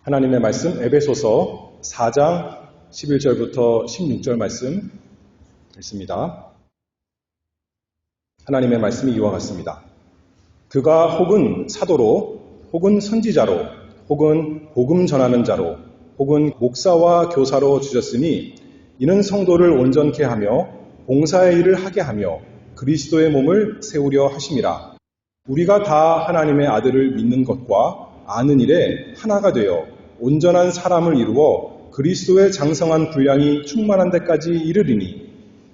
하나님의 말씀 에베소서 4장 11절부터 16절 말씀 읽습니다. 하나님의 말씀이 이와 같습니다. 그가 혹은 사도로 혹은 선지자로 혹은 복음 전하는 자로 혹은 목사와 교사로 주셨으니 이는 성도를 온전케 하며 봉사의 일을 하게 하며 그리스도의 몸을 세우려 하심이라. 우리가 다 하나님의 아들을 믿는 것과 아는 일에 하나가 되어 온전한 사람을 이루어 그리스도의 장성한 분량이 충만한 데까지 이르리니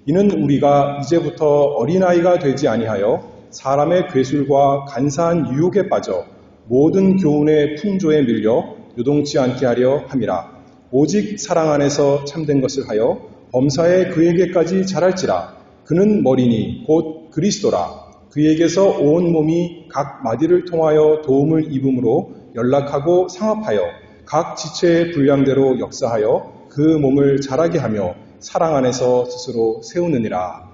이는 우리가 이제부터 어린아이가 되지 아니하여 사람의 괴술과 간사한 유혹에 빠져 모든 교훈의 풍조에 밀려 요동치 않게 하려 함이라. 오직 사랑 안에서 참된 것을 하여 범사에 그에게까지 자랄지라. 그는 머리니 곧 그리스도라. 그에게서 온 몸이 각 마디를 통하여 도움을 입음으로 연락하고 상합하여 각 지체의 분량대로 역사하여 그 몸을 자라게 하며 사랑 안에서 스스로 세우느니라.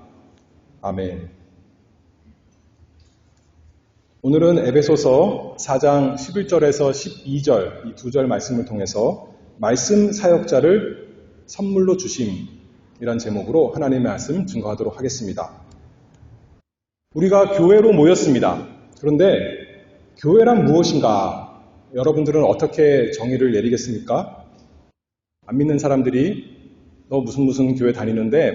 아멘. 오늘은 에베소서 4장 11절에서 12절 이 두 절 말씀을 통해서 말씀 사역자를 선물로 주심이란 제목으로 하나님의 말씀 증거하도록 하겠습니다. 우리가 교회로 모였습니다. 그런데 교회란 무엇인가? 여러분들은 어떻게 정의를 내리겠습니까? 안 믿는 사람들이 너 무슨 교회 다니는데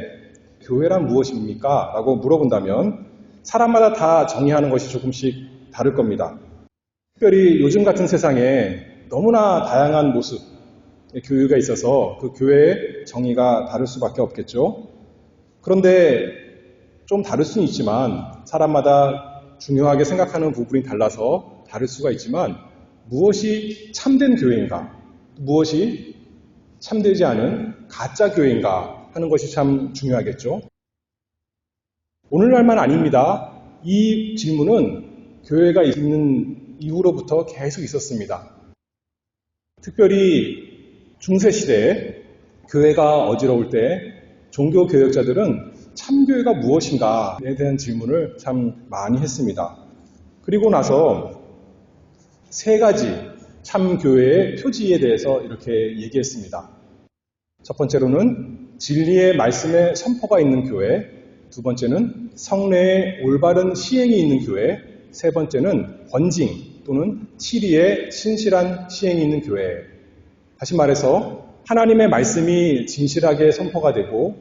교회란 무엇입니까? 라고 물어본다면 사람마다 다 정의하는 것이 조금씩 다를 겁니다. 특별히 요즘 같은 세상에 너무나 다양한 모습의 교회가 있어서 그 교회의 정의가 다를 수밖에 없겠죠. 그런데 좀 다를 수는 있지만 사람마다 중요하게 생각하는 부분이 달라서 다를 수가 있지만 무엇이 참된 교회인가, 무엇이 참되지 않은 가짜 교회인가 하는 것이 참 중요하겠죠. 오늘날만 아닙니다. 이 질문은 교회가 있는 이후로부터 계속 있었습니다. 특별히 중세시대에 교회가 어지러울 때 종교개혁자들은 참교회가 무엇인가에 대한 질문을 참 많이 했습니다. 그리고 나서 세 가지 참교회의 표지에 대해서 이렇게 얘기했습니다. 첫 번째로는 진리의 말씀의 선포가 있는 교회, 두 번째는 성례의 올바른 시행이 있는 교회, 세 번째는 권징 또는 치리의 신실한 시행이 있는 교회. 다시 말해서 하나님의 말씀이 진실하게 선포가 되고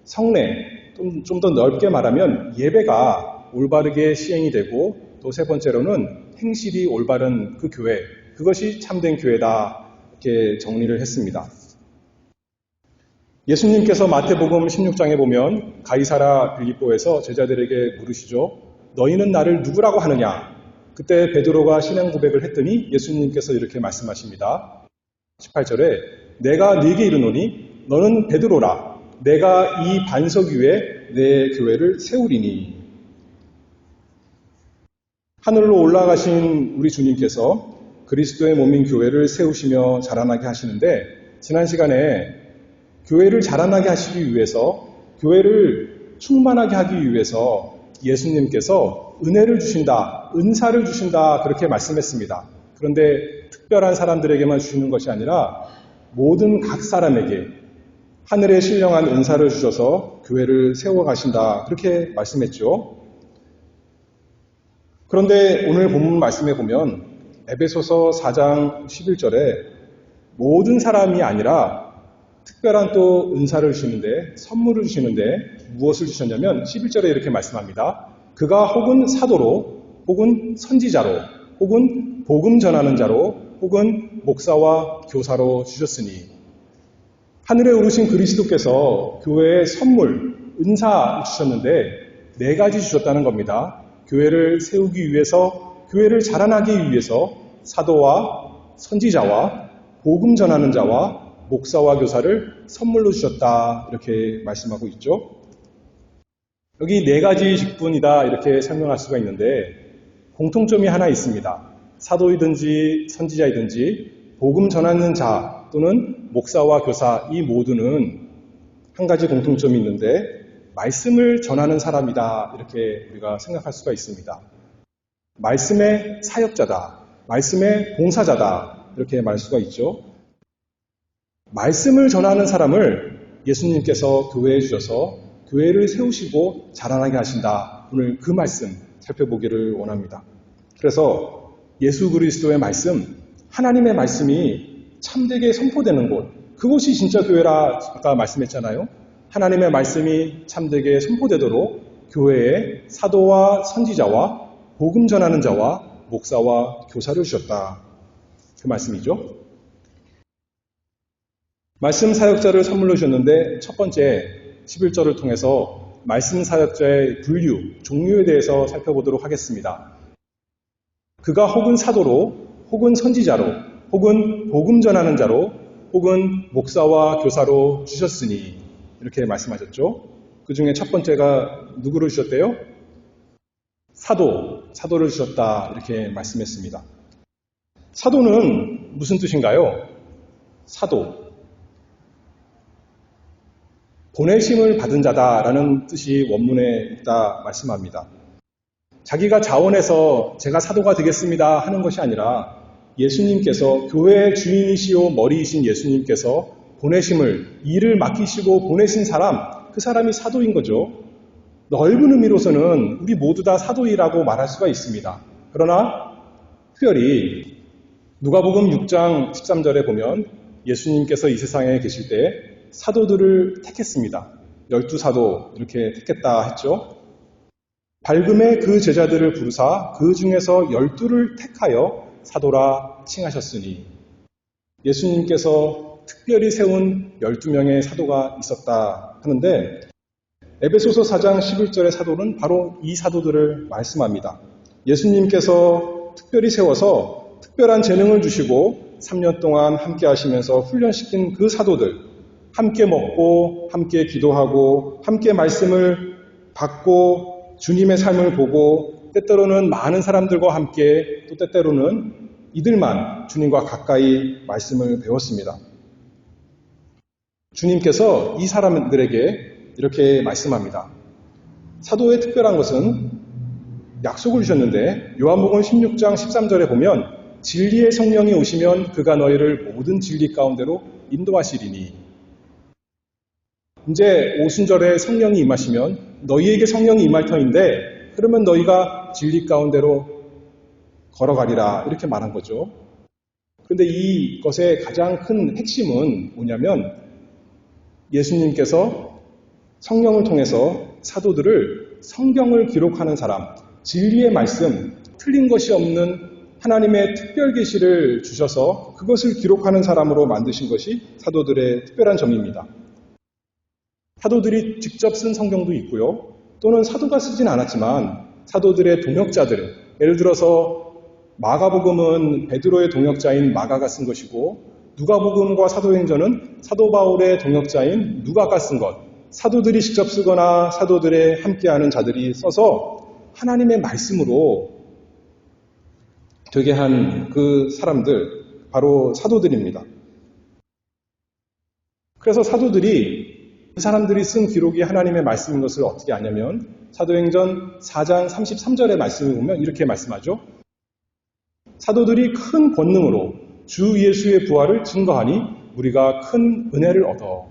성례, 좀 더 넓게 말하면 예배가 올바르게 시행이 되고 또 세 번째로는 행실이 올바른 그 교회, 그것이 참된 교회다 이렇게 정리를 했습니다. 예수님께서 마태복음 16장에 보면 가이사라 빌립보에서 제자들에게 물으시죠. 너희는 나를 누구라고 하느냐? 그때 베드로가 신앙 고백을 했더니 예수님께서 이렇게 말씀하십니다. 18절에 내가 네게 이르노니 너는 베드로라. 내가 이 반석 위에 내 교회를 세우리니. 하늘로 올라가신 우리 주님께서 그리스도의 몸인 교회를 세우시며 자라나게 하시는데 지난 시간에 교회를 자라나게 하시기 위해서 교회를 충만하게 하기 위해서 예수님께서 은혜를 주신다, 은사를 주신다 그렇게 말씀했습니다. 그런데 특별한 사람들에게만 주시는 것이 아니라 모든 각 사람에게 하늘에 신령한 은사를 주셔서 교회를 세워가신다 그렇게 말씀했죠. 그런데 오늘 본문 말씀에 보면 에베소서 4장 11절에 모든 사람이 아니라 특별한 또 은사를 주시는데 선물을 주시는데 무엇을 주셨냐면 11절에 이렇게 말씀합니다. 그가 혹은 사도로 혹은 선지자로 혹은 복음 전하는 자로 혹은 목사와 교사로 주셨으니 하늘에 오르신 그리스도께서 교회에 선물, 은사 주셨는데 네 가지 주셨다는 겁니다. 교회를 세우기 위해서, 교회를 자라나기 위해서 사도와 선지자와 복음 전하는 자와 목사와 교사를 선물로 주셨다 이렇게 말씀하고 있죠. 여기 네 가지 직분이다 이렇게 설명할 수가 있는데 공통점이 하나 있습니다. 사도이든지 선지자이든지 복음 전하는 자 또는 목사와 교사 이 모두는 한 가지 공통점이 있는데 말씀을 전하는 사람이다 이렇게 우리가 생각할 수가 있습니다. 말씀의 사역자다, 말씀의 봉사자다 이렇게 말할 수가 있죠. 말씀을 전하는 사람을 예수님께서 교회에 주셔서 교회를 세우시고 자라나게 하신다. 오늘 그 말씀 살펴보기를 원합니다. 그래서 예수 그리스도의 말씀, 하나님의 말씀이 참되게 선포되는 곳, 그곳이 진짜 교회라 아까 말씀했잖아요. 하나님의 말씀이 참되게 선포되도록 교회에 사도와 선지자와 복음 전하는 자와 목사와 교사를 주셨다. 그 말씀이죠. 말씀 사역자를 선물로 주셨는데 첫 번째 11절을 통해서 말씀 사역자의 분류, 종류에 대해서 살펴보도록 하겠습니다. 그가 혹은 사도로, 혹은 선지자로, 혹은 복음 전하는 자로, 혹은 목사와 교사로 주셨으니 이렇게 말씀하셨죠. 그 중에 첫 번째가 누구를 주셨대요? 사도를 주셨다 이렇게 말씀했습니다. 사도는 무슨 뜻인가요? 사도. 보내심을 받은 자다라는 뜻이 원문에 있다 말씀합니다. 자기가 자원해서 제가 사도가 되겠습니다 하는 것이 아니라 예수님께서 교회의 주인이시오 머리이신 예수님께서 보내심을 일을 맡기시고 보내신 사람, 그 사람이 사도인 거죠. 넓은 의미로서는 우리 모두 다 사도이라고 말할 수가 있습니다. 그러나 특별히 누가복음 6장 13절에 보면 예수님께서 이 세상에 계실 때 사도들을 택했습니다. 12사도 이렇게 택했다 했죠. 밝음의 그 제자들을 부르사 그 중에서 12를 택하여 사도라 칭하셨으니 예수님께서 특별히 세운 12명의 사도가 있었다 하는데 에베소서 4장 11절의 사도는 바로 이 사도들을 말씀합니다. 예수님께서 특별히 세워서 특별한 재능을 주시고 3년 동안 함께 하시면서 훈련시킨 그 사도들, 함께 먹고 함께 기도하고 함께 말씀을 받고 주님의 삶을 보고 때때로는 많은 사람들과 함께 또 때때로는 이들만 주님과 가까이 말씀을 배웠습니다. 주님께서 이 사람들에게 이렇게 말씀합니다. 사도의 특별한 것은 약속을 주셨는데 요한복음 16장 13절에 보면 진리의 성령이 오시면 그가 너희를 모든 진리 가운데로 인도하시리니 이제 오순절에 성령이 임하시면 너희에게 성령이 임할 터인데 그러면 너희가 진리 가운데로 걸어가리라 이렇게 말한 거죠. 그런데 이것의 가장 큰 핵심은 뭐냐면 예수님께서 성령을 통해서 사도들을 성경을 기록하는 사람, 진리의 말씀, 틀린 것이 없는 하나님의 특별 계시를 주셔서 그것을 기록하는 사람으로 만드신 것이 사도들의 특별한 점입니다. 사도들이 직접 쓴 성경도 있고요. 또는 사도가 쓰진 않았지만 사도들의 동역자들, 예를 들어서 마가복음은 베드로의 동역자인 마가가 쓴 것이고 누가복음과 사도행전은 사도 바울의 동역자인 누가가 쓴 것, 사도들이 직접 쓰거나 사도들의 함께하는 자들이 써서 하나님의 말씀으로 되게 한 그 사람들, 바로 사도들입니다. 그래서 사도들이 그 사람들이 쓴 기록이 하나님의 말씀인 것을 어떻게 아냐면 사도행전 4장 33절의 말씀을 보면 이렇게 말씀하죠. 사도들이 큰 권능으로 주 예수의 부활을 증거하니 우리가 큰 은혜를 얻어.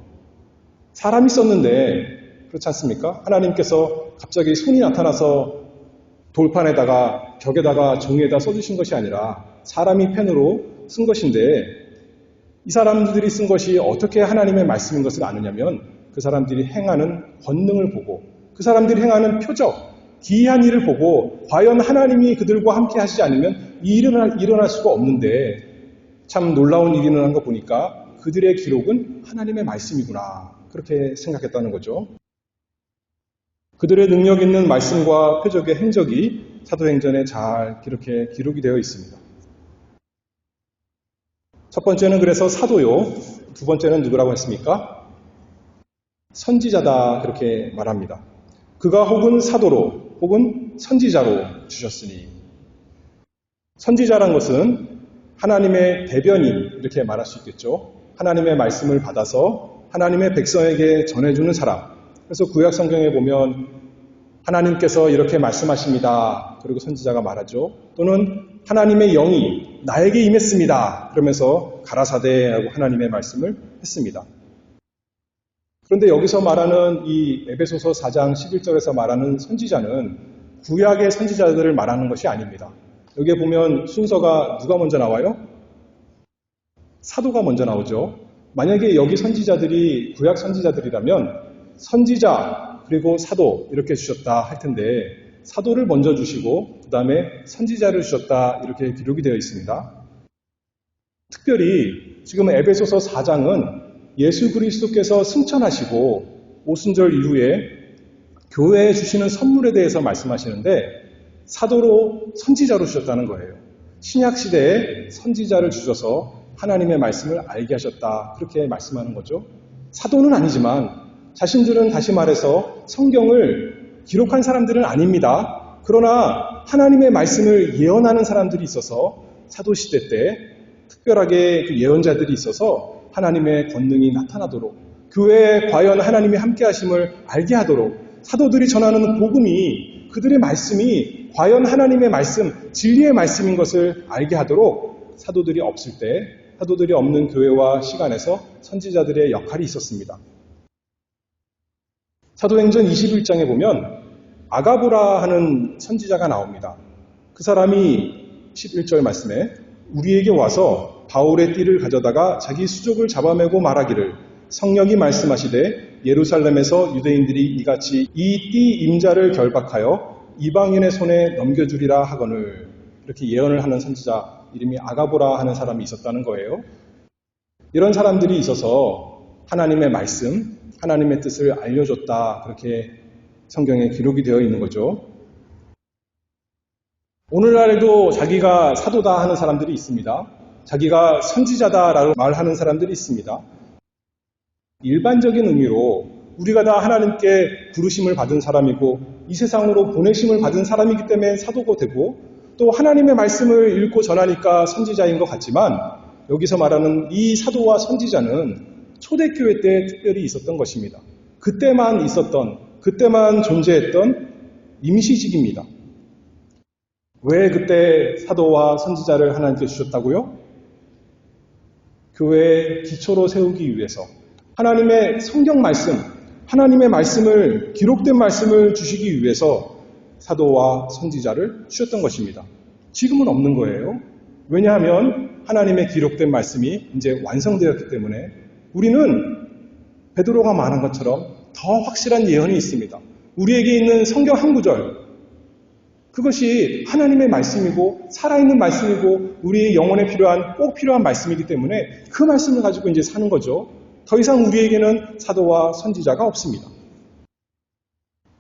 사람이 썼는데 그렇지 않습니까? 하나님께서 갑자기 손이 나타나서 돌판에다가 벽에다가 종이에다 써주신 것이 아니라 사람이 펜으로 쓴 것인데 이 사람들이 쓴 것이 어떻게 하나님의 말씀인 것을 아느냐면 그 사람들이 행하는 권능을 보고 그 사람들이 행하는 표적, 기이한 일을 보고 과연 하나님이 그들과 함께 하시지 않으면 이 일은 일어날 수가 없는데 참 놀라운 일이 일어난 거 보니까 그들의 기록은 하나님의 말씀이구나 그렇게 생각했다는 거죠. 그들의 능력 있는 말씀과 표적의 행적이 사도행전에 잘 이렇게 기록이 되어 있습니다. 첫 번째는 그래서 사도요. 두 번째는 누구라고 했습니까? 선지자다 그렇게 말합니다. 그가 혹은 사도로 혹은 선지자로 주셨으니 선지자란 것은 하나님의 대변인 이렇게 말할 수 있겠죠. 하나님의 말씀을 받아서 하나님의 백성에게 전해주는 사람. 그래서 구약 성경에 보면 하나님께서 이렇게 말씀하십니다. 그리고 선지자가 말하죠. 또는 하나님의 영이 나에게 임했습니다. 그러면서 가라사대라고 하나님의 말씀을 했습니다. 그런데 여기서 말하는 이 에베소서 4장 11절에서 말하는 선지자는 구약의 선지자들을 말하는 것이 아닙니다. 여기에 보면 순서가 누가 먼저 나와요? 사도가 먼저 나오죠. 만약에 여기 선지자들이 구약 선지자들이라면 선지자 그리고 사도 이렇게 주셨다 할 텐데 사도를 먼저 주시고 그 다음에 선지자를 주셨다 이렇게 기록이 되어 있습니다. 특별히 지금 에베소서 4장은 예수 그리스도께서 승천하시고 오순절 이후에 교회에 주시는 선물에 대해서 말씀하시는데 사도로 선지자로 주셨다는 거예요. 신약 시대에 선지자를 주셔서 하나님의 말씀을 알게 하셨다. 그렇게 말씀하는 거죠. 사도는 아니지만 자신들은 다시 말해서 성경을 기록한 사람들은 아닙니다. 그러나 하나님의 말씀을 예언하는 사람들이 있어서 사도시대 때 특별하게 그 예언자들이 있어서 하나님의 권능이 나타나도록 교회에 과연 하나님이 함께 하심을 알게 하도록 사도들이 전하는 복음이 그들의 말씀이 과연 하나님의 말씀, 진리의 말씀인 것을 알게 하도록 사도들이 없을 때 사도들이 없는 교회와 시간에서 선지자들의 역할이 있었습니다. 사도행전 21장에 보면 아가보라 하는 선지자가 나옵니다. 그 사람이 11절 말씀에 우리에게 와서 바울의 띠를 가져다가 자기 수족을 잡아매고 말하기를 성령이 말씀하시되 예루살렘에서 유대인들이 이같이 이 띠 임자를 결박하여 이방인의 손에 넘겨주리라 하거늘 이렇게 예언을 하는 선지자 이름이 아가보라 하는 사람이 있었다는 거예요. 이런 사람들이 있어서 하나님의 말씀, 하나님의 뜻을 알려줬다 그렇게 성경에 기록이 되어 있는 거죠. 오늘날에도 자기가 사도다 하는 사람들이 있습니다. 자기가 선지자다라고 말하는 사람들이 있습니다. 일반적인 의미로 우리가 다 하나님께 부르심을 받은 사람이고 이 세상으로 보내심을 받은 사람이기 때문에 사도가 되고 또 하나님의 말씀을 읽고 전하니까 선지자인 것 같지만 여기서 말하는 이 사도와 선지자는 초대교회 때 특별히 있었던 것입니다. 그때만 존재했던 임시직입니다. 왜 그때 사도와 선지자를 하나님께 주셨다고요? 교회의 기초로 세우기 위해서 하나님의 성경 말씀, 하나님의 말씀을 기록된 말씀을 주시기 위해서 사도와 선지자를 주셨던 것입니다. 지금은 없는 거예요. 왜냐하면 하나님의 기록된 말씀이 이제 완성되었기 때문에 우리는 베드로가 말한 것처럼 더 확실한 예언이 있습니다. 우리에게 있는 성경 한 구절 그것이 하나님의 말씀이고 살아있는 말씀이고 우리의 영혼에 꼭 필요한 말씀이기 때문에 그 말씀을 가지고 이제 사는 거죠. 더 이상 우리에게는 사도와 선지자가 없습니다.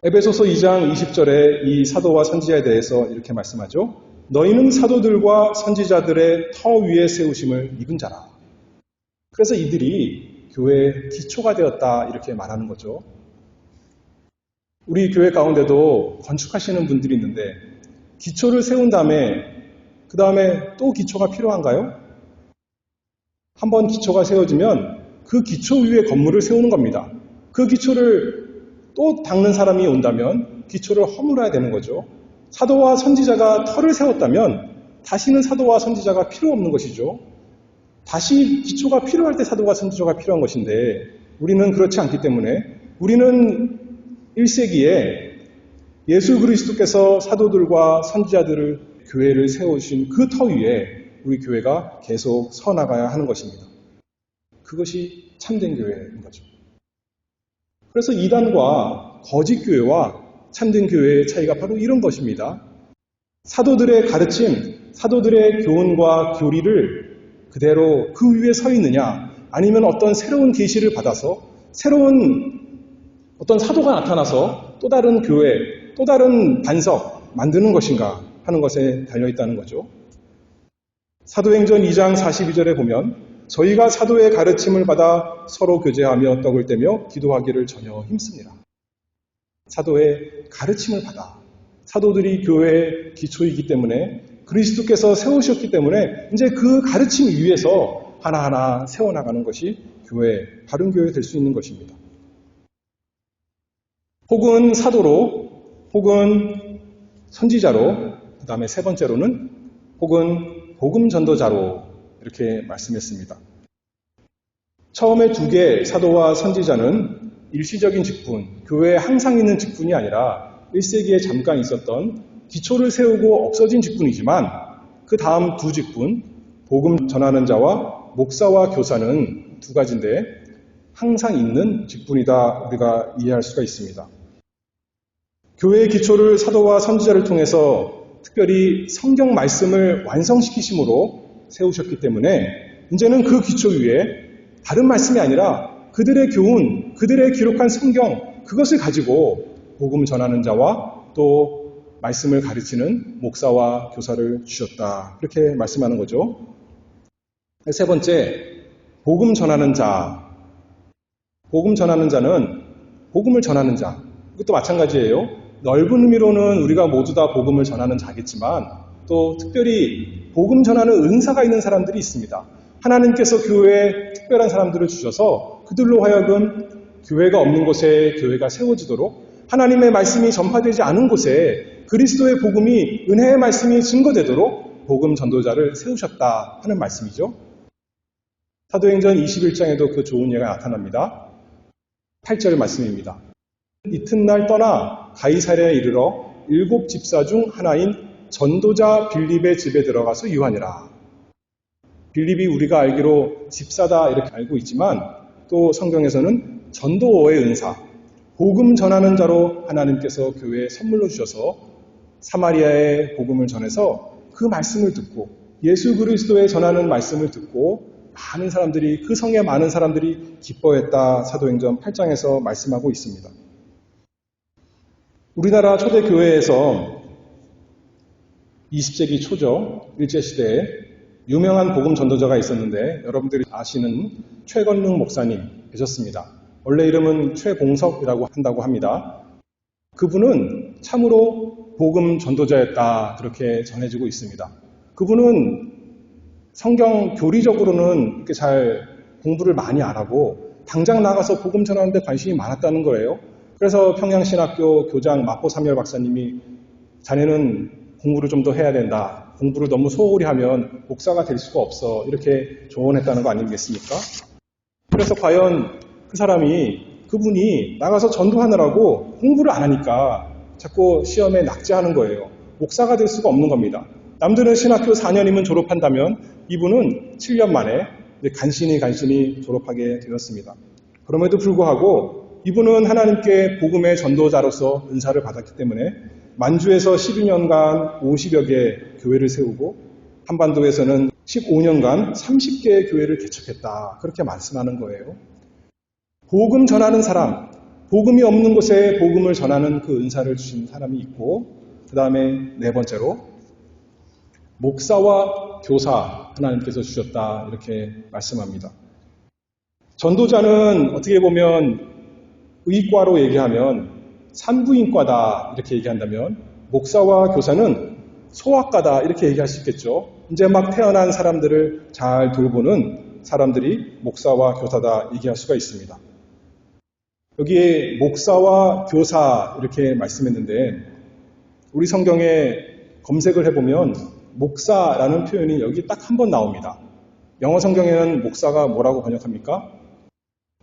에베소서 2장 20절에 이 사도와 선지자에 대해서 이렇게 말씀하죠. 너희는 사도들과 선지자들의 터 위에 세우심을 입은 자라. 그래서 이들이 교회의 기초가 되었다 이렇게 말하는 거죠. 우리 교회 가운데도 건축하시는 분들이 있는데 기초를 세운 다음에 그 다음에 또 기초가 필요한가요? 한번 기초가 세워지면 그 기초 위에 건물을 세우는 겁니다. 그 기초를 또 닦는 사람이 온다면 기초를 허물어야 되는 거죠. 사도와 선지자가 터를 세웠다면 다시는 사도와 선지자가 필요 없는 것이죠. 다시 기초가 필요할 때 사도와 선지자가 필요한 것인데 우리는 그렇지 않기 때문에 우리는 1세기에 예수 그리스도께서 사도들과 선지자들을 교회를 세우신 그 터 위에 우리 교회가 계속 서나가야 하는 것입니다. 그것이 참된 교회인 거죠. 그래서 이단과 거짓 교회와 참된 교회의 차이가 바로 이런 것입니다. 사도들의 가르침, 사도들의 교훈과 교리를 그대로 그 위에 서 있느냐 아니면 어떤 새로운 계시를 받아서 새로운 어떤 사도가 나타나서 또 다른 교회, 또 다른 반석 만드는 것인가 하는 것에 달려있다는 거죠. 사도행전 2장 42절에 보면 저희가 사도의 가르침을 받아 서로 교제하며 떡을 떼며 기도하기를 전혀 힘씁니다. 사도의 가르침을 받아 사도들이 교회의 기초이기 때문에 그리스도께서 세우셨기 때문에 이제 그 가르침 위에서 하나하나 세워나가는 것이 교회, 바른 교회 될 수 있는 것입니다. 혹은 사도로, 혹은 선지자로, 그 다음에 세 번째로는 혹은 복음 전도자로 이렇게 말씀했습니다. 처음에 두 개의 사도와 선지자는 일시적인 직분, 교회에 항상 있는 직분이 아니라 1세기에 잠깐 있었던 기초를 세우고 없어진 직분이지만 그 다음 두 직분, 복음 전하는 자와 목사와 교사는 두 가지인데 항상 있는 직분이다 우리가 이해할 수가 있습니다. 교회의 기초를 사도와 선지자를 통해서 특별히 성경 말씀을 완성시키심으로 세우셨기 때문에 이제는 그 기초 위에 다른 말씀이 아니라 그들의 교훈, 그들의 기록한 성경, 그것을 가지고 복음 전하는 자와 또 말씀을 가르치는 목사와 교사를 주셨다. 그렇게 말씀하는 거죠. 세 번째, 복음 전하는 자. 복음 전하는 자는 복음을 전하는 자. 이것도 마찬가지예요. 넓은 의미로는 우리가 모두 다 복음을 전하는 자겠지만 또 특별히 복음 전하는 은사가 있는 사람들이 있습니다. 하나님께서 교회에 특별한 사람들을 주셔서 그들로 하여금 교회가 없는 곳에 교회가 세워지도록 하나님의 말씀이 전파되지 않은 곳에 그리스도의 복음이 은혜의 말씀이 증거되도록 복음 전도자를 세우셨다 하는 말씀이죠. 사도행전 21장에도 그 좋은 예가 나타납니다. 8절 말씀입니다. 이튿날 떠나 가이사랴에 이르러 7 집사 중 하나인 전도자 빌립의 집에 들어가서 유하니라. 빌립이 우리가 알기로 집사다 이렇게 알고 있지만 또 성경에서는 전도의 은사, 복음 전하는 자로 하나님께서 교회에 선물로 주셔서 사마리아에 복음을 전해서 그 말씀을 듣고 예수 그리스도의 전하는 말씀을 듣고 많은 사람들이 그 성에 많은 사람들이 기뻐했다 사도행전 8장에서 말씀하고 있습니다. 우리나라 초대교회에서 20세기 초죠. 일제시대에 유명한 복음 전도자가 있었는데 여러분들이 아시는 최건능 목사님 계셨습니다. 원래 이름은 최봉석이라고 한다고 합니다. 그분은 참으로 복음 전도자였다 그렇게 전해지고 있습니다. 그분은 성경 교리적으로는 이렇게 잘 공부를 많이 안 하고 당장 나가서 복음 전하는데 관심이 많았다는 거예요. 그래서 평양신학교 교장 마포 삼열 박사님이 자네는 공부를 좀 더 해야 된다. 공부를 너무 소홀히 하면 목사가 될 수가 없어. 이렇게 조언했다는 거 아니겠습니까? 그래서 과연 그분이 나가서 전도하느라고 공부를 안 하니까 자꾸 시험에 낙제하는 거예요. 목사가 될 수가 없는 겁니다. 남들은 신학교 4년이면 졸업한다면 이분은 7년 만에 간신히 졸업하게 되었습니다. 그럼에도 불구하고 이분은 하나님께 복음의 전도자로서 은사를 받았기 때문에 만주에서 12년간 50여 개의 교회를 세우고 한반도에서는 15년간 30개의 교회를 개척했다. 그렇게 말씀하는 거예요. 복음 전하는 사람, 복음이 없는 곳에 복음을 전하는 그 은사를 주신 사람이 있고 그 다음에 네 번째로 목사와 교사 하나님께서 주셨다. 이렇게 말씀합니다. 전도자는 어떻게 보면 의과로 얘기하면 산부인과다 이렇게 얘기한다면 목사와 교사는 소아과다 이렇게 얘기할 수 있겠죠. 이제 막 태어난 사람들을 잘 돌보는 사람들이 목사와 교사다 얘기할 수가 있습니다. 여기에 목사와 교사 이렇게 말씀했는데 우리 성경에 검색을 해보면 목사라는 표현이 여기 딱 한 번 나옵니다. 영어 성경에는 목사가 뭐라고 번역합니까?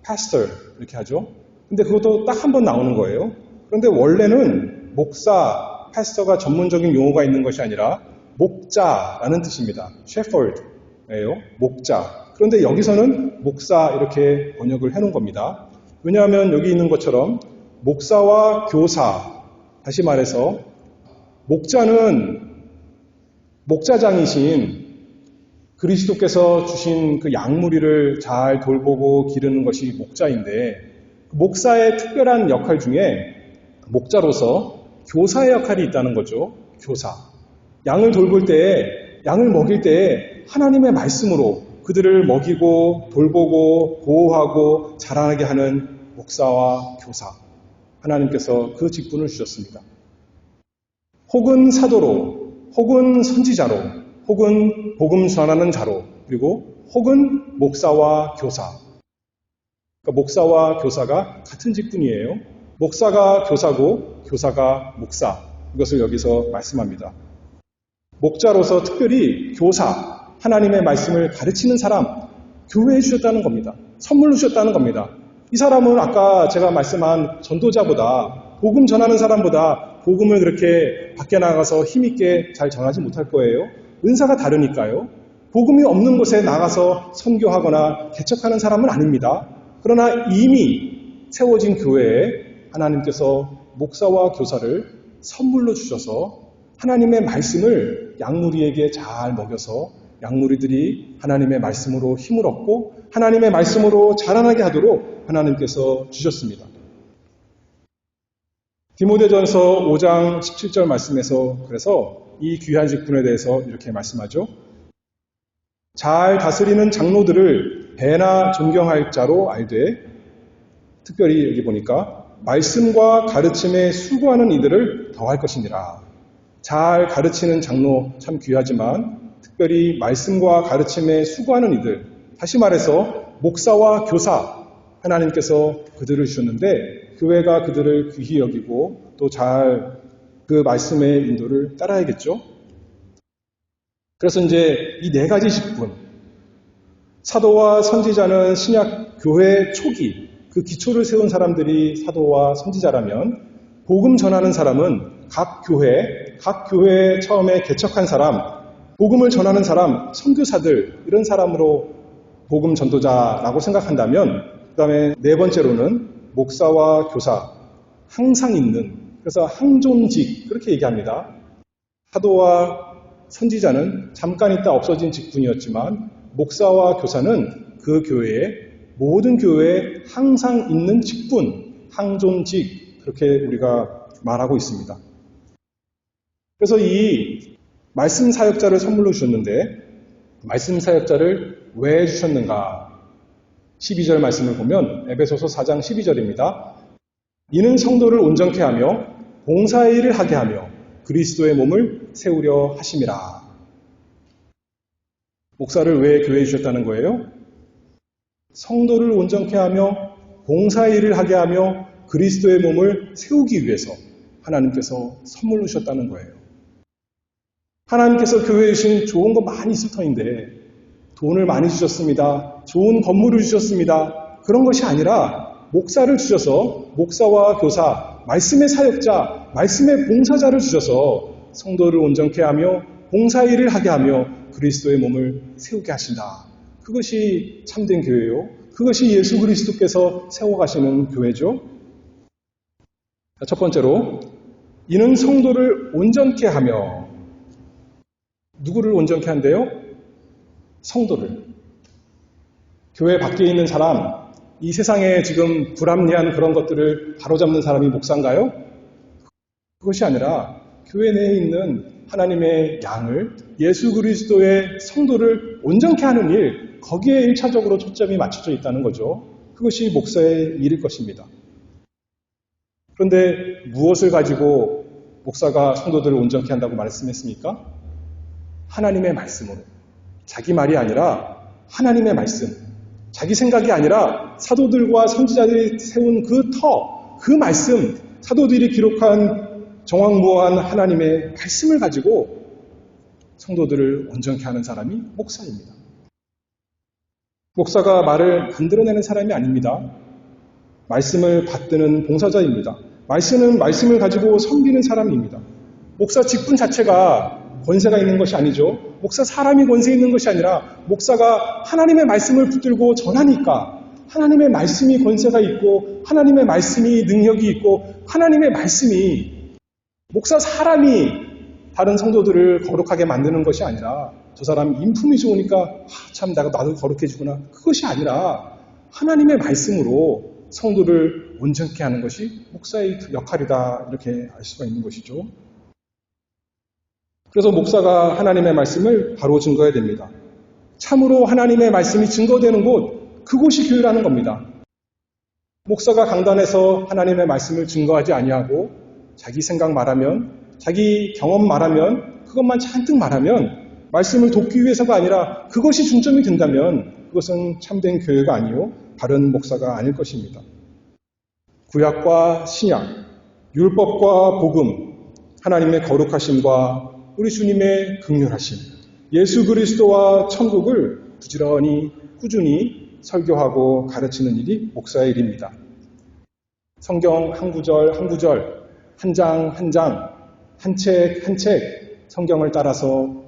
pastor 이렇게 하죠. 근데 그것도 딱 한 번 나오는 거예요. 그런데 원래는 목사, 패스터가 전문적인 용어가 있는 것이 아니라 목자라는 뜻입니다. shepherd예요. 목자. 그런데 여기서는 목사 이렇게 번역을 해놓은 겁니다. 왜냐하면 여기 있는 것처럼 목사와 교사, 다시 말해서 목자는 목자장이신 그리스도께서 주신 그 양무리를 잘 돌보고 기르는 것이 목자인데 목사의 특별한 역할 중에 목자로서 교사의 역할이 있다는 거죠. 교사. 양을 돌볼 때에, 양을 먹일 때에 하나님의 말씀으로 그들을 먹이고 돌보고 보호하고 자라나게 하는 목사와 교사. 하나님께서 그 직분을 주셨습니다. 혹은 사도로, 혹은 선지자로, 혹은 복음 전하는 자로, 그리고 혹은 목사와 교사. 그러니까 목사와 교사가 같은 직분이에요. 목사가 교사고 교사가 목사. 이것을 여기서 말씀합니다. 목자로서 특별히 교사, 하나님의 말씀을 가르치는 사람, 교회에 주셨다는 겁니다. 선물로 주셨다는 겁니다. 이 사람은 아까 제가 말씀한 전도자보다, 복음 전하는 사람보다 복음을 그렇게 밖에 나가서 힘있게 잘 전하지 못할 거예요. 은사가 다르니까요. 복음이 없는 곳에 나가서 선교하거나 개척하는 사람은 아닙니다. 그러나 이미 세워진 교회에 하나님께서 목사와 교사를 선물로 주셔서 하나님의 말씀을 양무리에게 잘 먹여서 양무리들이 하나님의 말씀으로 힘을 얻고 하나님의 말씀으로 자라나게 하도록 하나님께서 주셨습니다. 디모데전서 5장 17절 말씀에서 그래서 이 귀한 직분에 대해서 이렇게 말씀하죠. 잘 다스리는 장로들을 배나 존경할 자로 알되, 특별히 여기 보니까 말씀과 가르침에 수고하는 이들을 더할 것이니라. 잘 가르치는 장로 참 귀하지만 특별히 말씀과 가르침에 수고하는 이들, 다시 말해서 목사와 교사, 하나님께서 그들을 주셨는데 교회가 그들을 귀히 여기고 또 잘 그 말씀의 인도를 따라야겠죠. 그래서 이제 이 네 가지 직분, 사도와 선지자는 신약 교회 초기 그 기초를 세운 사람들이 사도와 선지자라면, 복음 전하는 사람은 각 교회에 처음에 개척한 사람, 복음을 전하는 사람, 선교사들, 이런 사람으로 복음 전도자라고 생각한다면, 그 다음에 네 번째로는 목사와 교사, 항상 있는, 그래서 항존직, 그렇게 얘기합니다. 사도와 선지자는 잠깐 있다 없어진 직분이었지만 목사와 교사는 그 교회에, 모든 교회에 항상 있는 직분, 항존직, 그렇게 우리가 말하고 있습니다. 그래서 이 말씀 사역자를 선물로 주셨는데 말씀 사역자를 왜 주셨는가? 12절 말씀을 보면 에베소서 4장 12절입니다. 이는 성도를 온전케 하며 봉사의 일을 하게 하며 그리스도의 몸을 세우려 하심이라. 목사를 왜 교회에 주셨다는 거예요? 성도를 온전케 하며 봉사의 일을 하게 하며 그리스도의 몸을 세우기 위해서 하나님께서 선물로 주셨다는 거예요. 하나님께서 교회에 주신 좋은 거 많이 있을 터인데 돈을 많이 주셨습니다. 좋은 건물을 주셨습니다. 그런 것이 아니라 목사를 주셔서 목사와 교사, 말씀의 사역자, 말씀의 봉사자를 주셔서 성도를 온전케 하며 봉사의 일을 하게 하며 그리스도의 몸을 세우게 하신다. 그것이 참된 교회요. 그것이 예수 그리스도께서 세워가시는 교회죠. 첫 번째로, 이는 성도를 온전케 하며, 누구를 온전케 한대요? 성도를. 교회 밖에 있는 사람, 이 세상에 지금 불합리한 그런 것들을 바로잡는 사람이 목사인가요? 그것이 아니라 교회 내에 있는 하나님의 양을, 예수 그리스도의 성도를 온전케 하는 일, 거기에 1차적으로 초점이 맞춰져 있다는 거죠. 그것이 목사의 일일 것입니다. 그런데 무엇을 가지고 목사가 성도들을 온전케 한다고 말씀했습니까? 하나님의 말씀으로. 자기 말이 아니라 하나님의 말씀, 자기 생각이 아니라 사도들과 선지자들이 세운 그 말씀, 사도들이 기록한 정황무어한 하나님의 말씀을 가지고 성도들을 온전케 하는 사람이 목사입니다. 목사가 말을 만들어내는 사람이 아닙니다. 말씀을 받드는 봉사자입니다. 말씀을 가지고 섬기는 사람입니다. 목사 직분 자체가 권세가 있는 것이 아니죠. 목사 사람이 권세 있는 것이 아니라 목사가 하나님의 말씀을 붙들고 전하니까 하나님의 말씀이 권세가 있고 하나님의 말씀이 능력이 있고 하나님의 말씀이, 목사 사람이 다른 성도들을 거룩하게 만드는 것이 아니라 저 사람 인품이 좋으니까 참 나도 거룩해지구나, 그것이 아니라 하나님의 말씀으로 성도를 온전케 하는 것이 목사의 역할이다, 이렇게 알 수가 있는 것이죠. 그래서 목사가 하나님의 말씀을 바로 증거해야 됩니다. 참으로 하나님의 말씀이 증거되는 곳, 그곳이 교회라는 겁니다. 목사가 강단에서 하나님의 말씀을 증거하지 아니하고 자기 생각 말하면, 자기 경험 말하면, 그것만 잔뜩 말하면, 말씀을 돕기 위해서가 아니라 그것이 중점이 된다면 그것은 참된 교회가 아니요 바른 목사가 아닐 것입니다. 구약과 신약, 율법과 복음, 하나님의 거룩하심과 우리 주님의 긍휼하심, 예수 그리스도와 천국을 부지런히 꾸준히 설교하고 가르치는 일이 목사의 일입니다. 성경 한 구절 한 구절, 한 장 한 장, 한 책 한 책 성경을 따라서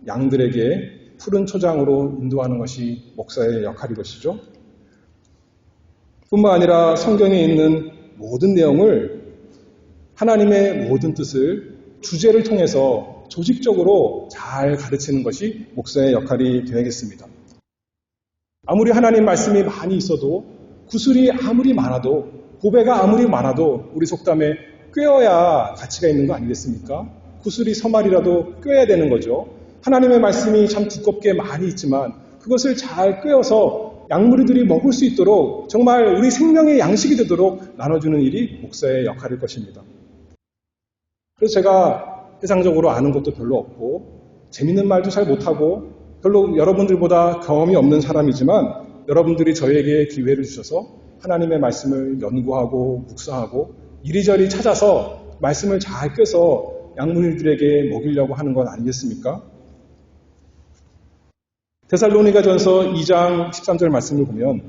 양들에게 푸른 초장으로 인도하는 것이 목사의 역할인 것이죠. 뿐만 아니라 성경에 있는 모든 내용을 하나님의 모든 뜻을 주제를 통해서 조직적으로 잘 가르치는 것이 목사의 역할이 되어야겠습니다. 아무리 하나님 말씀이 많이 있어도, 구술이 아무리 많아도, 보배가 아무리 많아도 우리 속담에 꿰어야 가치가 있는 거 아니겠습니까? 구술이 서말이라도 꿰어야 되는 거죠. 하나님의 말씀이 참 두껍게 많이 있지만 그것을 잘 꿰어서 양무리들이 먹을 수 있도록 정말 우리 생명의 양식이 되도록 나눠주는 일이 목사의 역할일 것입니다. 그래서 제가 세상적으로 아는 것도 별로 없고 재밌는 말도 잘 못하고 별로 여러분들보다 경험이 없는 사람이지만 여러분들이 저에게 기회를 주셔서 하나님의 말씀을 연구하고 묵상하고 이리저리 찾아서 말씀을 잘 꿰서 양무리들에게 먹이려고 하는 건 아니겠습니까? 데살로니가전서 2장 13절 말씀을 보면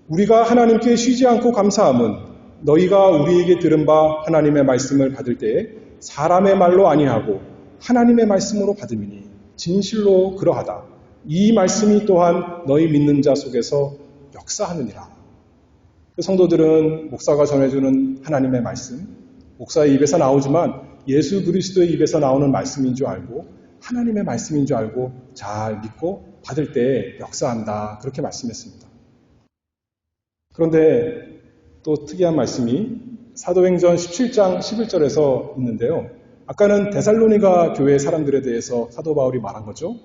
우리가 하나님께 쉬지 않고 감사함은 너희가 우리에게 들은 바 하나님의 말씀을 받을 때에 사람의 말로 아니하고 하나님의 말씀으로 받음이니 진실로 그러하다. 이 말씀이 또한 너희 믿는 자 속에서 역사하느니라. 성도들은 목사가 전해주는 하나님의 말씀, 목사의 입에서 나오지만 예수 그리스도의 입에서 나오는 말씀인 줄 알고 하나님의 말씀인 줄 알고 잘 믿고 받을 때 역사한다. 그렇게 말씀했습니다. 그런데 또 특이한 말씀이 사도행전 17장 11절에서 있는데요. 아까는 데살로니가 교회 사람들에 대해서 사도 바울이 말한 거죠.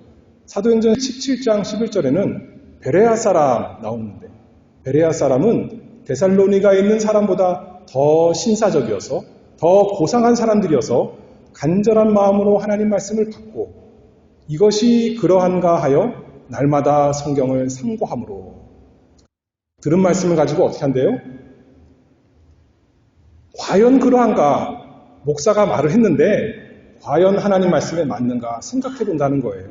사도행전 17장 11절에는 베레아 사람 나오는데 베레아 사람은 데살로니가에 있는 사람보다 더 신사적이어서 더 고상한 사람들이어서 간절한 마음으로 하나님 말씀을 받고 이것이 그러한가 하여 날마다 성경을 상고함으로 들은 말씀을 가지고 어떻게 한대요? 과연 그러한가? 목사가 말을 했는데 과연 하나님 말씀에 맞는가 생각해 본다는 거예요.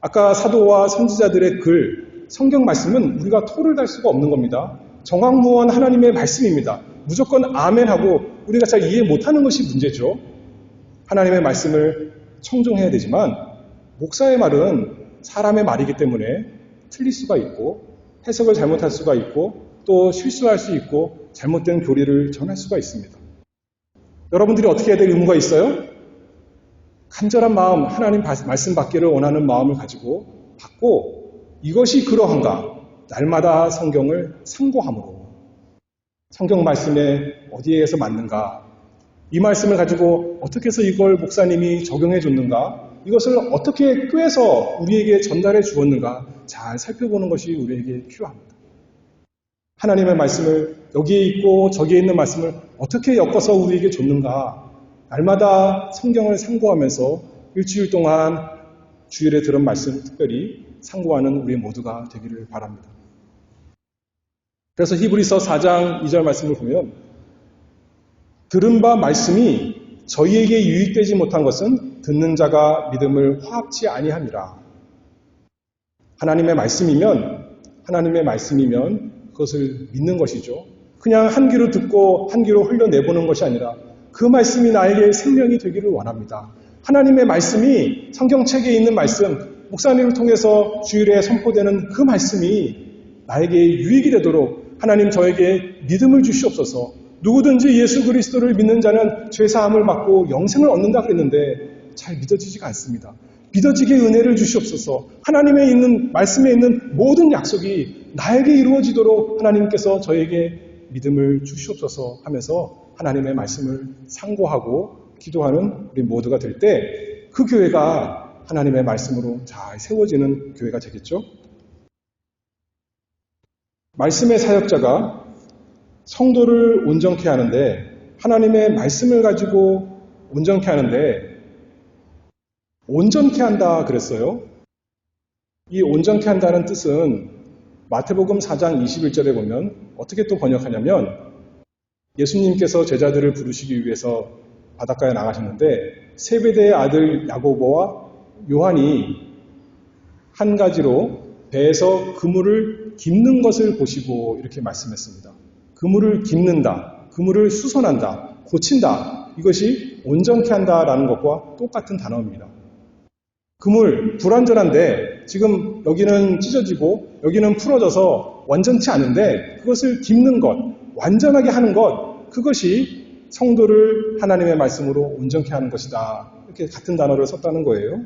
아까 사도와 선지자들의 글, 성경 말씀은 우리가 토를 달 수가 없는 겁니다. 정확무원 하나님의 말씀입니다. 무조건 아멘하고 우리가 잘 이해 못하는 것이 문제죠. 하나님의 말씀을 청종해야 되지만 목사의 말은 사람의 말이기 때문에 틀릴 수가 있고 해석을 잘못할 수가 있고 또 실수할 수 있고 잘못된 교리를 전할 수가 있습니다. 여러분들이 어떻게 해야 될 의무가 있어요? 간절한 마음, 하나님 말씀 받기를 원하는 마음을 가지고 받고 이것이 그러한가? 날마다 성경을 상고함으로 성경 말씀에 어디에서 맞는가? 이 말씀을 가지고 어떻게 해서 이걸 목사님이 적용해 줬는가? 이것을 어떻게 꿰서 우리에게 전달해 주었는가? 잘 살펴보는 것이 우리에게 필요합니다. 하나님의 말씀을 여기에 있고 저기에 있는 말씀을 어떻게 엮어서 우리에게 줬는가? 날마다 성경을 상고하면서 일주일 동안 주일에 들은 말씀 특별히 상고하는 우리 모두가 되기를 바랍니다. 그래서 히브리서 4장 2절 말씀을 보면 들은 바 말씀이 저희에게 유익되지 못한 것은 듣는 자가 믿음을 화합치 아니함이라. 하나님의 말씀이면 그것을 믿는 것이죠. 그냥 한 귀로 듣고 한 귀로 흘려내보는 것이 아니라 그 말씀이 나에게 생명이 되기를 원합니다. 하나님의 말씀이 성경책에 있는 말씀, 목사님을 통해서 주일에 선포되는 그 말씀이 나에게 유익이 되도록 하나님 저에게 믿음을 주시옵소서. 누구든지 예수 그리스도를 믿는 자는 죄사함을 받고 영생을 얻는다 그랬는데 잘 믿어지지가 않습니다. 믿어지게 은혜를 주시옵소서. 하나님의 있는 말씀에 있는 모든 약속이 나에게 이루어지도록 하나님께서 저에게 믿음을 주시옵소서 하면서 하나님의 말씀을 상고하고 기도하는 우리 모두가 될 때 그 교회가 하나님의 말씀으로 잘 세워지는 교회가 되겠죠. 말씀의 사역자가 성도를 온전케 하는데 하나님의 말씀을 가지고 온전케 하는데 온전케 한다 그랬어요. 이 온전케 한다는 뜻은 마태복음 4장 21절에 보면 어떻게 또 번역하냐면 예수님께서 제자들을 부르시기 위해서 바닷가에 나가셨는데 세베대의 아들 야고보와 요한이 한 가지로 배에서 그물을 깁는 것을 보시고 이렇게 말씀했습니다. 그물을 깁는다, 그물을 수선한다, 고친다, 이것이 온전케 한다라는 것과 똑같은 단어입니다. 그물, 불완전한데 지금 여기는 찢어지고 여기는 풀어져서 완전치 않은데 그것을 깁는 것, 완전하게 하는 것, 그것이 성도를 하나님의 말씀으로 온전케 하는 것이다. 이렇게 같은 단어를 썼다는 거예요.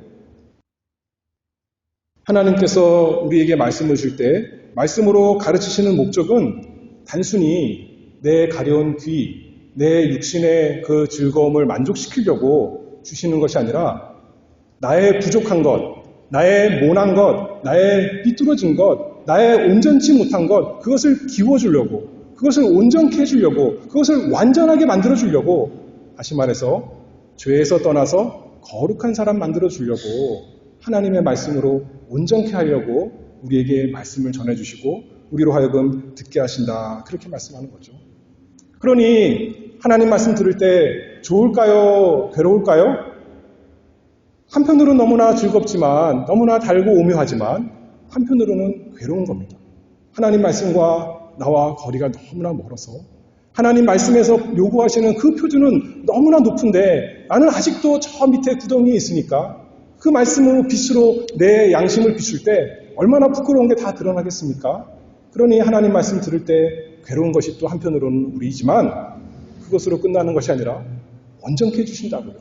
하나님께서 우리에게 말씀을 줄 때 말씀으로 가르치시는 목적은 단순히 내 가려운 귀, 내 육신의 그 즐거움을 만족시키려고 주시는 것이 아니라 나의 부족한 것, 나의 모난 것, 나의 삐뚤어진 것, 나의 온전치 못한 것, 그것을 기워주려고, 그것을 온전케 해주려고, 그것을 완전하게 만들어주려고, 다시 말해서 죄에서 떠나서 거룩한 사람 만들어주려고 하나님의 말씀으로 온전케 하려고 우리에게 말씀을 전해주시고 우리로 하여금 듣게 하신다. 그렇게 말씀하는 거죠. 그러니 하나님 말씀 들을 때 좋을까요? 괴로울까요? 한편으로는 너무나 즐겁지만 너무나 달고 오묘하지만 한편으로는 괴로운 겁니다. 하나님 말씀과 나와 거리가 너무나 멀어서 하나님 말씀에서 요구하시는 그 표준은 너무나 높은데 나는 아직도 저 밑에 구덩이에 있으니까 그 말씀으로 빛으로 내 양심을 비출 때 얼마나 부끄러운 게 다 드러나겠습니까? 그러니 하나님 말씀 들을 때 괴로운 것이 또 한편으로는 우리이지만 그것으로 끝나는 것이 아니라 온전케 해주신다고요.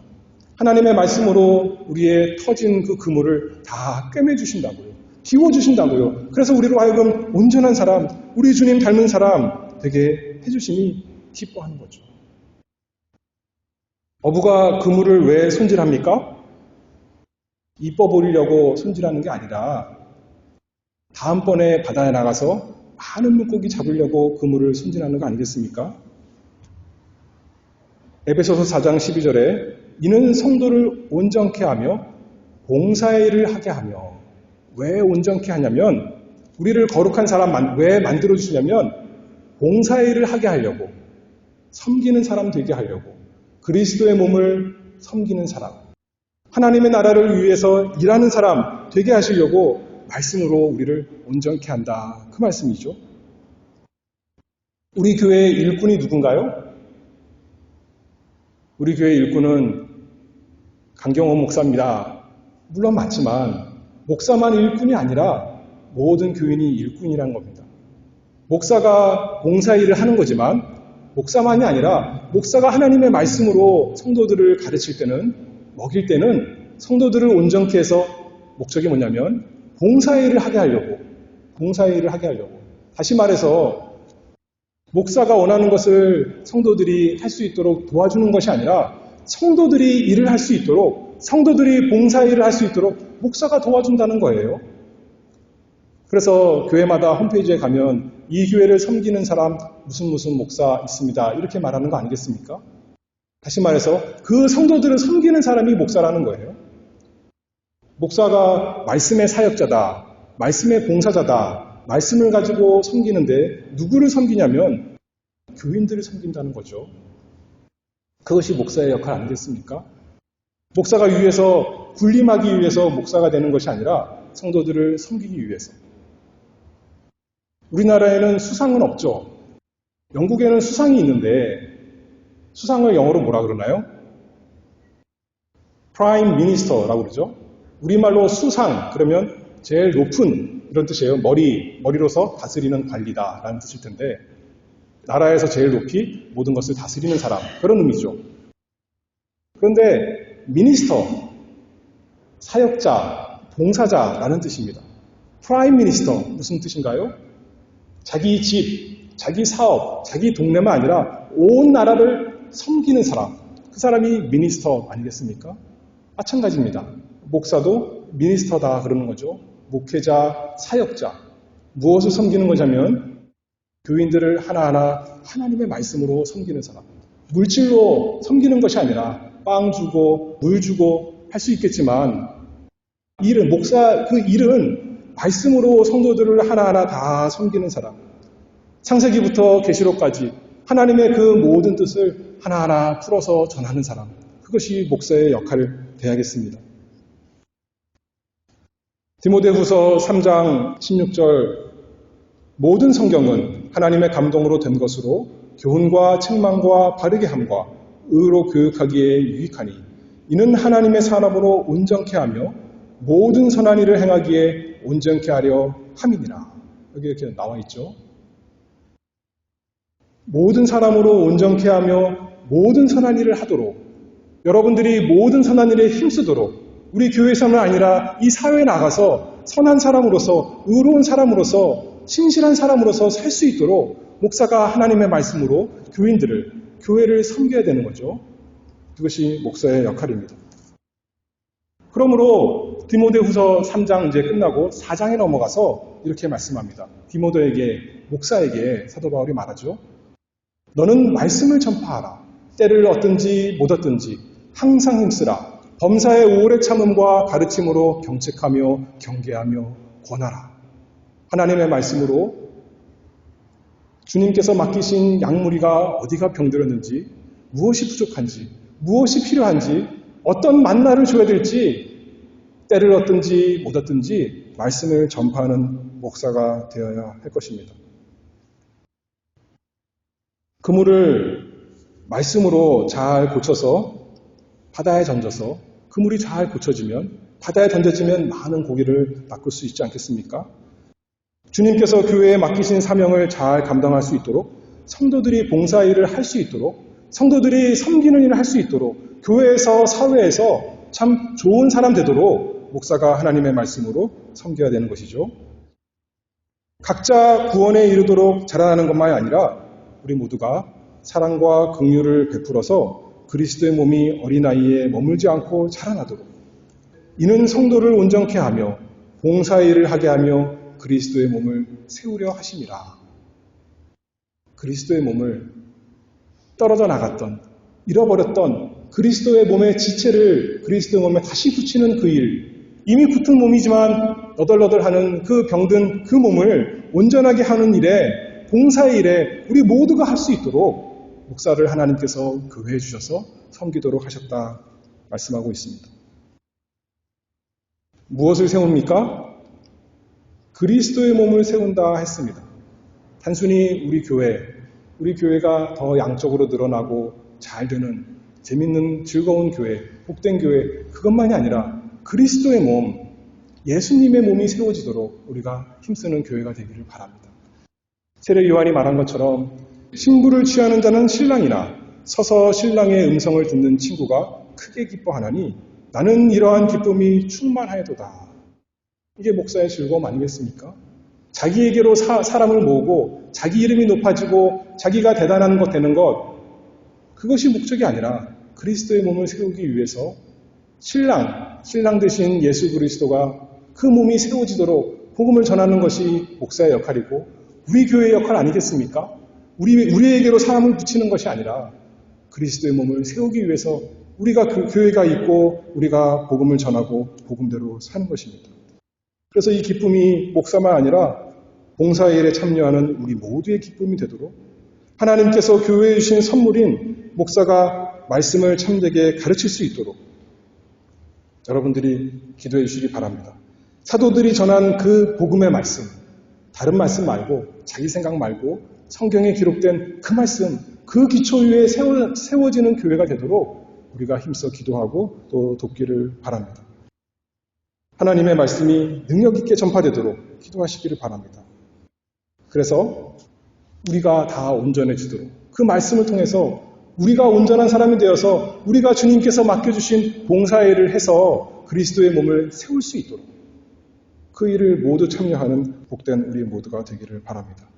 하나님의 말씀으로 우리의 터진 그 그물을 다 꿰매주신다고요. 기워주신다고요. 그래서 우리로 하여금 온전한 사람, 우리 주님 닮은 사람 되게 해주시니 기뻐하는 거죠. 어부가 그물을 왜 손질합니까? 이뻐 보이려고 손질하는 게 아니라 다음번에 바다에 나가서 많은 물고기 잡으려고 그물을 손질하는 거 아니겠습니까? 에베소서 4장 12절에 이는 성도를 온전케 하며 봉사의 일을 하게 하며, 왜 온전케 하냐면 우리를 거룩한 사람 왜 만들어주시냐면 봉사의 일을 하게 하려고, 섬기는 사람 되게 하려고, 그리스도의 몸을 섬기는 사람, 하나님의 나라를 위해서 일하는 사람 되게 하시려고 말씀으로 우리를 온전케 한다. 그 말씀이죠. 우리 교회의 일꾼이 누군가요? 우리 교회의 일꾼은 강경원 목사입니다. 물론 맞지만 목사만 일꾼이 아니라 모든 교인이 일꾼이라는 겁니다. 목사가 봉사일을 하는 거지만 목사만이 아니라 목사가 하나님의 말씀으로 성도들을 가르칠 때는, 먹일 때는 성도들을 온전케 해서 목적이 뭐냐면 봉사의 일을 하게 하려고, 봉사의 일을 하게 하려고. 다시 말해서 목사가 원하는 것을 성도들이 할 수 있도록 도와주는 것이 아니라 성도들이 일을 할 수 있도록, 성도들이 봉사의 일을 할 수 있도록 목사가 도와준다는 거예요. 그래서 교회마다 홈페이지에 가면 이 교회를 섬기는 사람 무슨 목사 있습니다. 이렇게 말하는 거 아니겠습니까? 다시 말해서 그 성도들을 섬기는 사람이 목사라는 거예요. 목사가 말씀의 사역자다, 말씀의 봉사자다, 말씀을 가지고 섬기는데 누구를 섬기냐면 교인들을 섬긴다는 거죠. 그것이 목사의 역할 아니겠습니까? 목사가 위해서 군림하기 위해서 목사가 되는 것이 아니라 성도들을 섬기기 위해서. 우리나라에는 수상은 없죠. 영국에는 수상이 있는데 수상을 영어로 뭐라 그러나요? 프라임 미니스터라고 그러죠. 우리말로 수상 그러면 제일 높은 이런 뜻이에요. 머리로서 다스리는 관리다라는 뜻일 텐데 나라에서 제일 높이 모든 것을 다스리는 사람, 그런 의미죠. 그런데 미니스터, 사역자, 봉사자라는 뜻입니다. 프라임 미니스터 무슨 뜻인가요? 자기 집, 자기 사업, 자기 동네만 아니라 온 나라를 섬기는 사람, 그 사람이 미니스터 아니겠습니까? 마찬가지입니다. 목사도 미니스터다 그러는 거죠. 목회자, 사역자. 무엇을 섬기는 거냐면 교인들을 하나하나 하나님의 말씀으로 섬기는 사람. 물질로 섬기는 것이 아니라 빵 주고 물 주고 할 수 있겠지만 그 일은 말씀으로 성도들을 하나하나 다 섬기는 사람. 창세기부터 계시록까지 하나님의 그 모든 뜻을 하나하나 풀어서 전하는 사람, 그것이 목사의 역할이 되어야겠습니다. 디모데후서 3장 16절 모든 성경은 하나님의 감동으로 된 것으로 교훈과 책망과 바르게 함과 의로 교육하기에 유익하니 이는 하나님의 사람으로 온전케 하며 모든 선한 일을 행하기에 온전케 하려 함이니라. 여기 이렇게 나와 있죠. 모든 사람으로 온전케 하며 모든 선한 일을 하도록, 여러분들이 모든 선한 일에 힘쓰도록 우리 교회에서는 아니라 이 사회에 나가서 선한 사람으로서, 의로운 사람으로서, 신실한 사람으로서 살 수 있도록 목사가 하나님의 말씀으로 교회를 섬겨야 되는 거죠. 그것이 목사의 역할입니다. 그러므로 디모데후서 3장 이제 끝나고 4장에 넘어가서 이렇게 말씀합니다. 디모데에게, 목사에게 사도 바울이 말하죠. 너는 말씀을 전파하라. 때를 얻든지 못 얻든지 항상 힘쓰라. 범사의 오래 참음과 가르침으로 경책하며 경계하며 권하라. 하나님의 말씀으로 주님께서 맡기신 양무리가 어디가 병들었는지, 무엇이 부족한지, 무엇이 필요한지, 어떤 만나를 줘야 될지, 때를 얻든지 못 얻든지 말씀을 전파하는 목사가 되어야 할 것입니다. 그물을 말씀으로 잘 고쳐서 바다에 던져서 그물이 잘 고쳐지면, 바다에 던져지면 많은 고기를 낚을 수 있지 않겠습니까? 주님께서 교회에 맡기신 사명을 잘 감당할 수 있도록, 성도들이 봉사일을 할 수 있도록, 성도들이 섬기는 일을 할 수 있도록, 교회에서, 사회에서 참 좋은 사람 되도록 목사가 하나님의 말씀으로 섬겨야 되는 것이죠. 각자 구원에 이르도록 자라나는 것만이 아니라 우리 모두가 사랑과 긍휼을 베풀어서 그리스도의 몸이 어린아이에 머물지 않고 자라나도록, 이는 성도를 온전케 하며 봉사일을 하게 하며 그리스도의 몸을 세우려 하심이라. 그리스도의 몸을 떨어져 나갔던, 잃어버렸던 그리스도의 몸의 지체를 그리스도의 몸에 다시 붙이는 그 일, 이미 붙은 몸이지만 너덜너덜하는 그 병든 그 몸을 온전하게 하는 일에, 봉사의 일에 우리 모두가 할 수 있도록 목사를 하나님께서 교회에 주셔서 섬기도록 하셨다 말씀하고 있습니다. 무엇을 세웁니까? 그리스도의 몸을 세운다 했습니다. 단순히 우리 교회가 더 양적으로 늘어나고 잘 되는 재밌는 즐거운 교회, 복된 교회, 그것만이 아니라 그리스도의 몸, 예수님의 몸이 세워지도록 우리가 힘쓰는 교회가 되기를 바랍니다. 세례 요한이 말한 것처럼 신부를 취하는 자는 신랑이나 서서 신랑의 음성을 듣는 친구가 크게 기뻐하나니 나는 이러한 기쁨이 충만하여도다. 이게 목사의 즐거움 아니겠습니까? 자기에게로 사람을 모으고 자기 이름이 높아지고 자기가 대단한 것 되는 것, 그것이 목적이 아니라 그리스도의 몸을 세우기 위해서 신랑 되신 예수 그리스도가 그 몸이 세워지도록 복음을 전하는 것이 목사의 역할이고 우리 교회의 역할 아니겠습니까? 우리에게로 사람을 붙이는 것이 아니라 그리스도의 몸을 세우기 위해서 우리가 그 교회가 있고 우리가 복음을 전하고 복음대로 사는 것입니다. 그래서 이 기쁨이 목사만 아니라 봉사의 일에 참여하는 우리 모두의 기쁨이 되도록 하나님께서 교회에 주신 선물인 목사가 말씀을 참되게 가르칠 수 있도록 여러분들이 기도해 주시기 바랍니다. 사도들이 전한 그 복음의 말씀, 다른 말씀 말고 자기 생각 말고 성경에 기록된 그 말씀, 그 기초 위에 세워지는 교회가 되도록 우리가 힘써 기도하고 또 돕기를 바랍니다. 하나님의 말씀이 능력 있게 전파되도록 기도하시기를 바랍니다. 그래서 우리가 다 온전해지도록 그 말씀을 통해서 우리가 온전한 사람이 되어서 우리가 주님께서 맡겨주신 봉사일을 해서 그리스도의 몸을 세울 수 있도록 그 일을 모두 참여하는 복된 우리 모두가 되기를 바랍니다.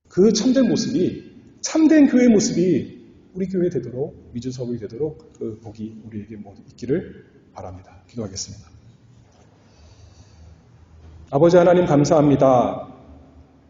그 참된 모습이, 참된 교회의 모습이 우리 교회 되도록, 미주서부이 되도록 그 복이 우리에게 모두 있기를 바랍니다. 기도하겠습니다. 아버지 하나님 감사합니다.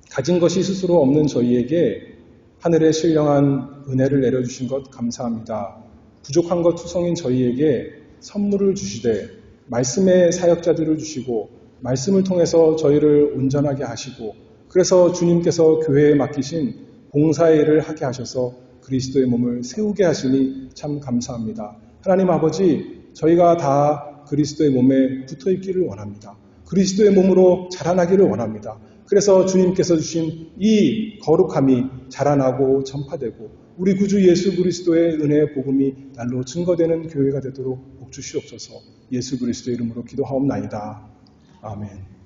가진 것이 스스로 없는 저희에게 하늘의 신령한 은혜를 내려주신 것 감사합니다. 부족한 것 투성인 저희에게 선물을 주시되 말씀의 사역자들을 주시고 말씀을 통해서 저희를 온전하게 하시고 그래서 주님께서 교회에 맡기신 봉사의 일을 하게 하셔서 그리스도의 몸을 세우게 하시니 참 감사합니다. 하나님 아버지, 저희가 다 그리스도의 몸에 붙어 있기를 원합니다. 그리스도의 몸으로 자라나기를 원합니다. 그래서 주님께서 주신 이 거룩함이 자라나고 전파되고 우리 구주 예수 그리스도의 은혜의 복음이 날로 증거되는 교회가 되도록 복 주시옵소서. 예수 그리스도의 이름으로 기도하옵나이다. 아멘.